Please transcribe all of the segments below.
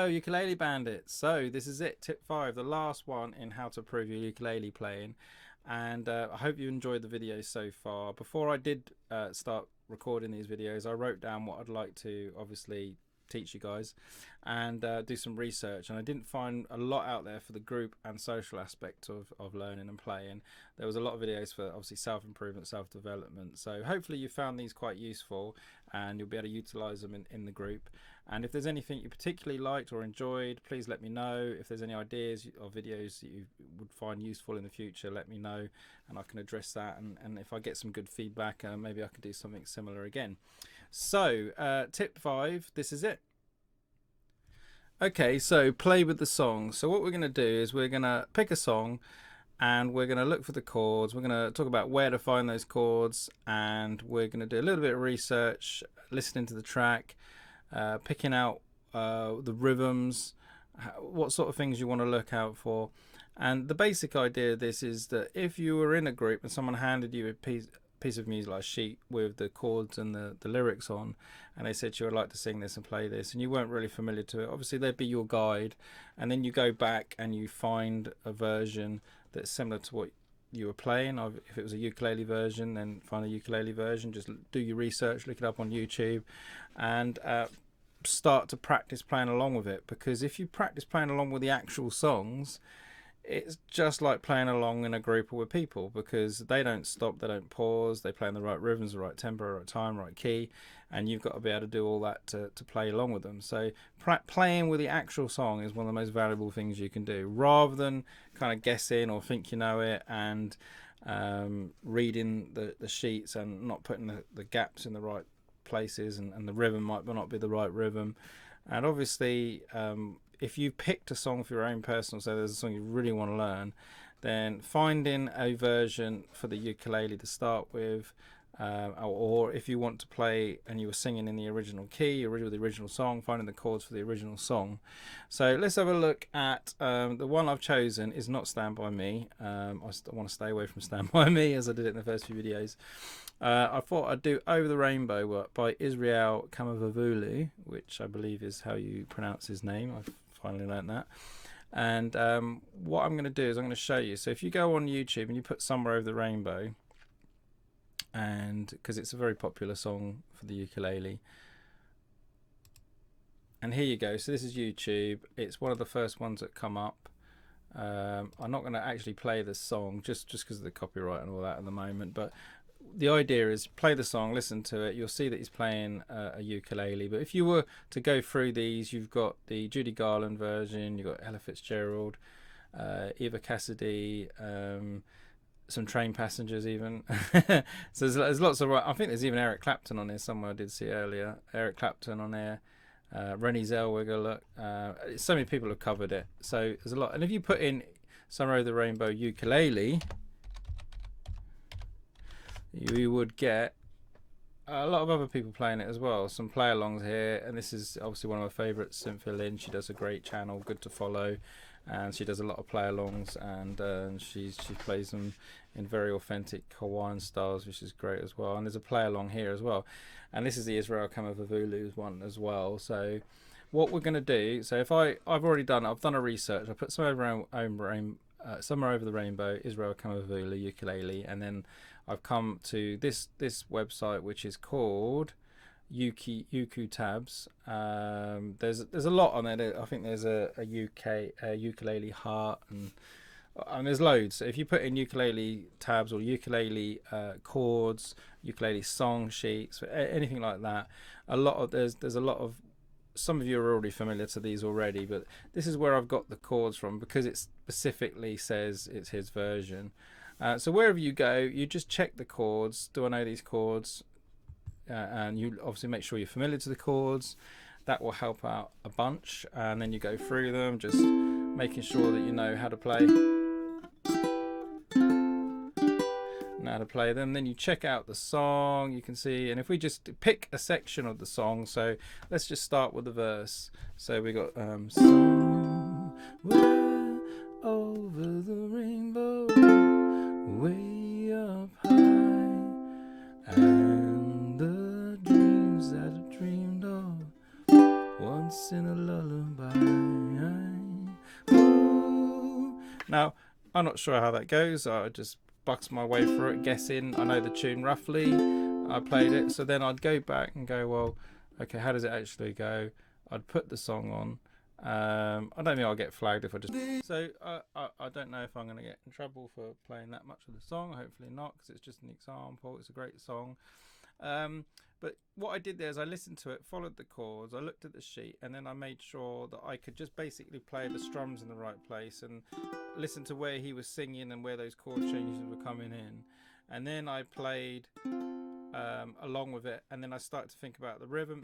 Hello, ukulele bandits. So this is it, tip 5, the last one in how to improve your ukulele playing. And I hope you enjoyed the video so far. Before I did start recording these videos, I wrote down what I'd like to obviously teach you guys and do some research, and I didn't find a lot out there for the group and social aspect of learning and playing. There was a lot of videos for obviously self-improvement, self-development, so hopefully you found these quite useful and you'll be able to utilize them in the group. And if there's anything you particularly liked or enjoyed, please let me know. If there's any ideas or videos that you would find useful in the future, let me know and I can address that, and if I get some good feedback, maybe I can do something similar again. So tip 5, this is it. Okay, so play with the song. So what we're going to do is we're going to pick a song and we're going to look for the chords. We're going to talk about where to find those chords, and we're going to do a little bit of research, listening to the track, picking out the rhythms, what sort of things you want to look out for. And the basic idea of this is that if you were in a group and someone handed you a piece of music, like a sheet with the chords and the lyrics on, and they said you would like to sing this and play this, and you weren't really familiar to it, obviously they'd be your guide, and then you go back and you find a version that's similar to what you were playing. If it was a ukulele version, then find a ukulele version, just do your research, look it up on YouTube, and start to practice playing along with it. Because if you practice playing along with the actual songs, it's just like playing along in a group or with people, because they don't stop, they don't pause, they play in the right rhythms, the right tempo, right time, right key, and you've got to be able to do all that to play along with them. So playing with the actual song is one of the most valuable things you can do, rather than kind of guessing or think you know it and reading the sheets and not putting the gaps in the right places, and the rhythm might not be the right rhythm. And obviously if you picked a song for your own personal, so there's a song you really want to learn, then finding a version for the ukulele to start with, or if you want to play and you were singing in the original key, the original song, finding the chords for the original song. So let's have a look at the one I've chosen is not Stand By Me. I want to stay away from Stand By Me, as I did it in the first few videos. I thought I'd do Over the Rainbow by Israel Kamavavulu, which I believe is how you pronounce his name. I've finally learned that. And what I'm going to do is I'm going to show you. So if you go on YouTube and you put Somewhere Over the Rainbow, and because it's a very popular song for the ukulele, and here you go. So this is YouTube. It's one of the first ones that come up. I'm not going to actually play the song just because of the copyright and all that at the moment, but the idea is play the song, listen to it. You'll see that he's playing a ukulele. But if you were to go through these, you've got the Judy Garland version, you've got Ella Fitzgerald, Eva Cassidy, some Train Passengers even. So there's lots of, I think there's even Eric Clapton on there somewhere. I did see earlier Eric Clapton on there, Renée Zellweger. Look, so many people have covered it, so there's a lot. And if you put in Somewhere Over the Rainbow ukulele, you would get a lot of other people playing it as well, some play-alongs here. And this is obviously one of my favourites, Cynthia Lynn. She does a great channel, good to follow, and she does a lot of play-alongs, and she plays them in very authentic Hawaiian styles, which is great as well. And there's a play-along here as well, and this is the Israel Kamavavulu's one as well. So what we're going to do, so if I've done a research. I put Somewhere Over the Rainbow, Israel Kamavavulu ukulele, and then I've come to this website, which is called Uku Tabs. There's a lot on there. I think there's a ukulele heart, and there's loads. So if you put in ukulele tabs or ukulele chords, ukulele song sheets, anything like that, there's a lot of. Some of you are already familiar to these already, but this is where I've got the chords from, because it specifically says it's his version. So wherever you go, you just check the chords. Do I know these chords? And you obviously make sure you're familiar to the chords. That will help out a bunch. And then you go through them, just making sure that you know how to play. How to play them. Then you check out the song, you can see, and if we just pick a section of the song, so let's just start with the verse. So we got somewhere over the rainbow, way up high, and the dreams that I dreamed of once in a lullaby. I'm not sure how that goes. I just bucks my way through it, guessing. I know the tune roughly. I played it, so then I'd go back and go, well, okay, how does it actually go? I'd put the song on. I don't think I'll get flagged if I just. So I don't know if I'm going to get in trouble for playing that much of the song. Hopefully not, because it's just an example. It's a great song. But what I did there is I listened to it, followed the chords, I looked at the sheet, and then I made sure that I could just basically play the strums in the right place and listen to where he was singing and where those chord changes were coming in. And then I played along with it, and then I started to think about the rhythm,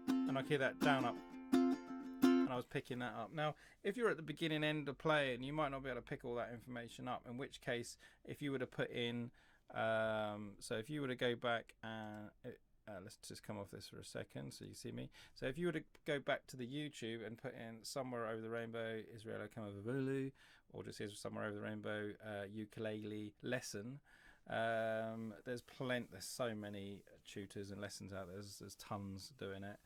and I hear that down, up, and I was picking that up. Now, if you're at the beginning end of playing, you might not be able to pick all that information up, in which case, if you were to put in so if you were to go back and let's just come off this for a second so you see me. So if you were to go back to the YouTube and put in Somewhere Over the Rainbow, Israel Come Over Vulu, or just here's Somewhere Over the Rainbow ukulele lesson, there's so many tutors and lessons out there. There's tons doing it.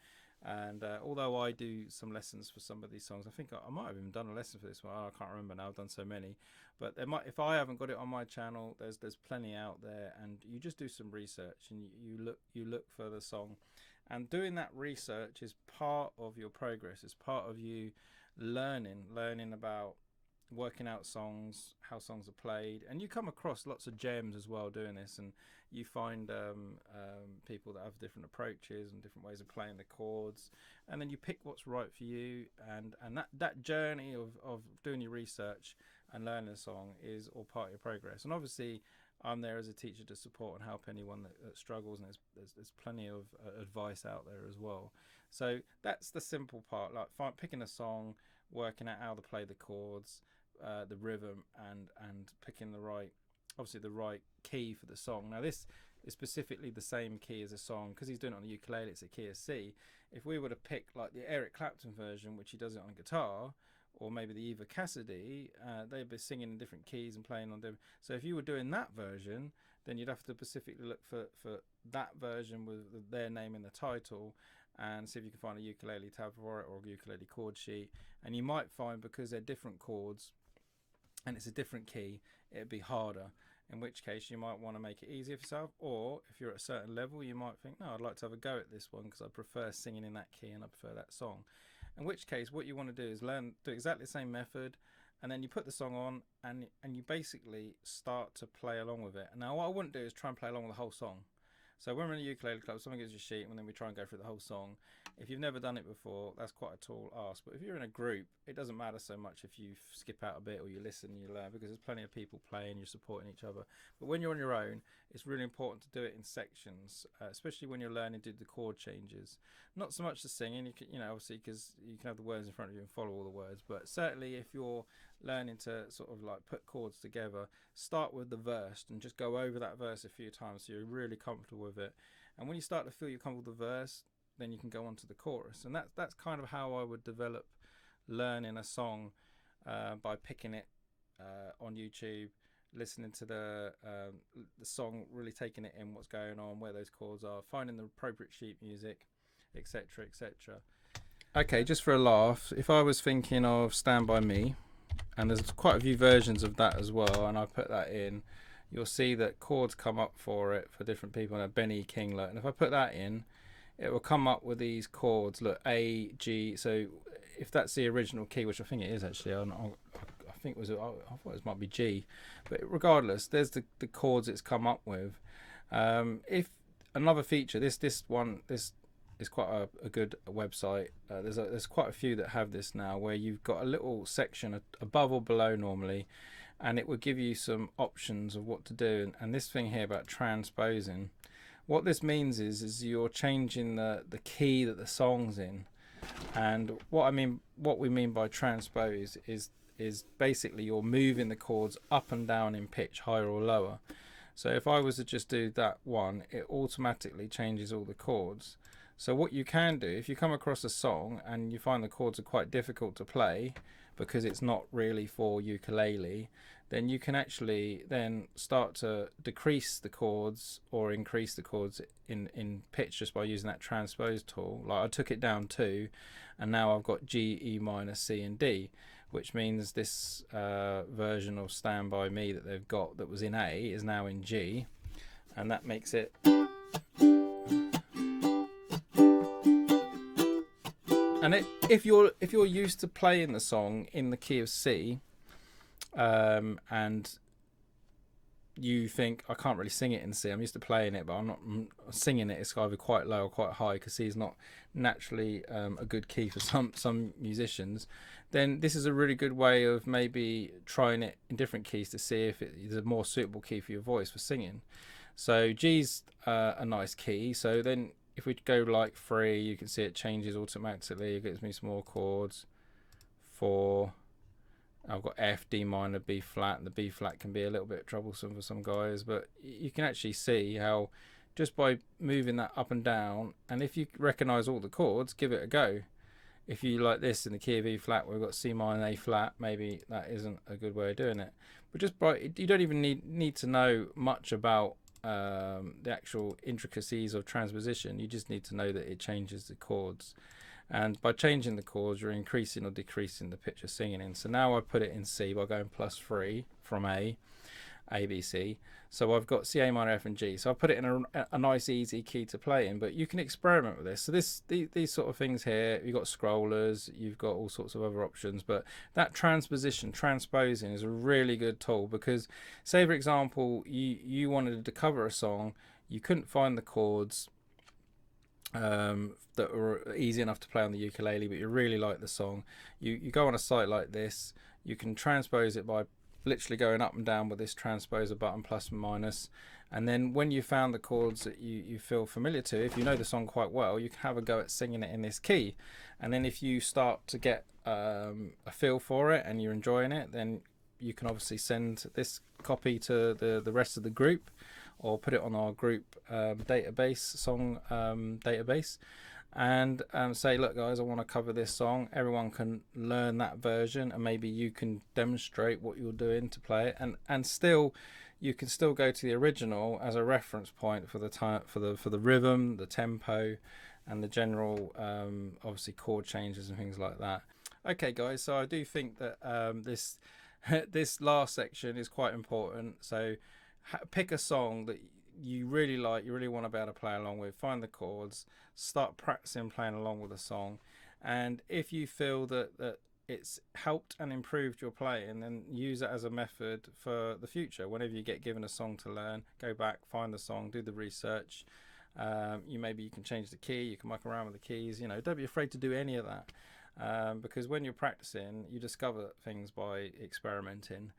And although I do some lessons for some of these songs, I think I might have even done a lesson for this one. I can't remember now. I've done so many, but there might, if I haven't got it on my channel, there's plenty out there. And you just do some research and you look for the song, and doing that research is part of your progress. It's part of you learning about working out songs, how songs are played, and you come across lots of gems as well doing this, and you find people that have different approaches and different ways of playing the chords, and then you pick what's right for you, and that journey of doing your research and learning a song is all part of your progress. And obviously I'm there as a teacher to support and help anyone that struggles, and there's plenty of advice out there as well. So that's the simple part, like picking a song, working out how to play the chords, the rhythm, and picking the right key for the song. Now this is specifically the same key as a song, because he's doing it on the ukulele, it's a key of C. If we were to pick like the Eric Clapton version, which he does it on guitar, or maybe the Eva Cassidy, they'd be singing in different keys and playing on different. So if you were doing that version, then you'd have to specifically look for that version with their name in the title, and see if you can find a ukulele tab for it, or a ukulele chord sheet. And you might find, because they're different chords and it's a different key, it'd be harder, in which case you might want to make it easier for yourself. Or if you're at a certain level, you might think, no, I'd like to have a go at this one because I prefer singing in that key and I prefer that song. In which case what you want to do is do exactly the same method, and then you put the song on and you basically start to play along with it. Now what I wouldn't do is try and play along with the whole song. So when we're in a ukulele club, someone gives you a sheet and then we try and go through the whole song. If you've never done it before, that's quite a tall ask. But if you're in a group, it doesn't matter so much if you skip out a bit or you listen and you learn, because there's plenty of people playing, you're supporting each other. But when you're on your own, it's really important to do it in sections, especially when you're learning to do the chord changes. Not so much the singing, obviously, because you can have the words in front of you and follow all the words. But certainly if you're learning to sort of like put chords together, start with the verse and just go over that verse a few times so you're really comfortable with it. And when you start to feel you're comfortable with the verse, then you can go on to the chorus. And that's kind of how I would develop learning a song, by picking it on YouTube, listening to the song, really taking it in, what's going on, where those chords are, finding the appropriate sheet music, etc, etc. Okay, just for a laugh, if I was thinking of Stand By Me, and there's quite a few versions of that as well, and I put that in, you'll see that chords come up for it for different people. Now Benny Kingler, and if I put that in, it will come up with these chords. Look, A, G. So if that's the original key, which I think it is actually, I think it was, I thought it might be G, but regardless, there's the chords it's come up with. If another feature, this is quite a good website. There's quite a few that have this now, where you've got a little section above or below normally, and it will give you some options of what to do. And this thing here about transposing, what this means is you're changing the key that the song's in. And what we mean by transpose is basically you're moving the chords up and down in pitch, higher or lower. So if I was to just do that one, it automatically changes all the chords. So what you can do, if you come across a song and you find the chords are quite difficult to play because it's not really for ukulele, then you can actually then start to decrease the chords or increase the chords in pitch just by using that transpose tool. Like I took it down 2, and now I've got G, E minor, C and D. which means this version of Stand By Me that they've got that was in A is now in G, and that makes it. And if you're used to playing the song in the key of C, and you think I can't really sing it in C, I'm used to playing it, but I'm not singing it. It's either quite low or quite high because C is not naturally a good key for some musicians. Then this is a really good way of maybe trying it in different keys to see if it is a more suitable key for your voice for singing. So G's a nice key. So then if we go like 3, you can see it changes automatically. It gives me some more chords. 4. I've got F, D minor, B flat, and the B flat can be a little bit troublesome for some guys, but you can actually see how just by moving that up and down, and if you recognize all the chords, give it a go. If you like this in the key of E flat, we've got C minor and A flat, maybe that isn't a good way of doing it. But just you don't even need to know much about the actual intricacies of transposition. You just need to know that it changes the chords, and by changing the chords you're increasing or decreasing the pitch of singing in. So now I put it in C by going +3 from A, B, C. So I've got C, A minor, F and G. So I put it in a nice easy key to play in, but you can experiment with this. So these sort of things here, you've got scrollers, you've got all sorts of other options, but that transposition, transposing is a really good tool, because say for example you wanted to cover a song, you couldn't find the chords that were easy enough to play on the ukulele, but you really like the song. You go on a site like this, you can transpose it by literally going up and down with this transposer button, plus and minus, and then when you found the chords that you feel familiar to, if you know the song quite well, you can have a go at singing it in this key. And then if you start to get a feel for it and you're enjoying it, then you can obviously send this copy to the rest of the group, or put it on our group database, song database, and say, look guys, I want to cover this song. Everyone can learn that version, and maybe you can demonstrate what you're doing to play it, and still you can still go to the original as a reference point for the time, for the rhythm, the tempo, and the general obviously chord changes and things like that. Okay guys, so I do think that this this last section is quite important. So pick a song that you really like, you really want to be able to play along with, find the chords, start practicing playing along with the song, and if you feel that it's helped and improved your playing, then use it as a method for the future. Whenever you get given a song to learn, go back, find the song, do the research. Maybe you can change the key, you can muck around with the keys, don't be afraid to do any of that, because when you're practicing you discover things by experimenting,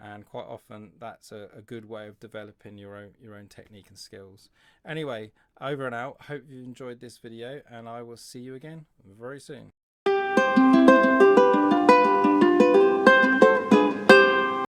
and quite often that's a good way of developing your own technique and skills. Anyway, over and out. Hope you enjoyed this video, and I will see you again very soon.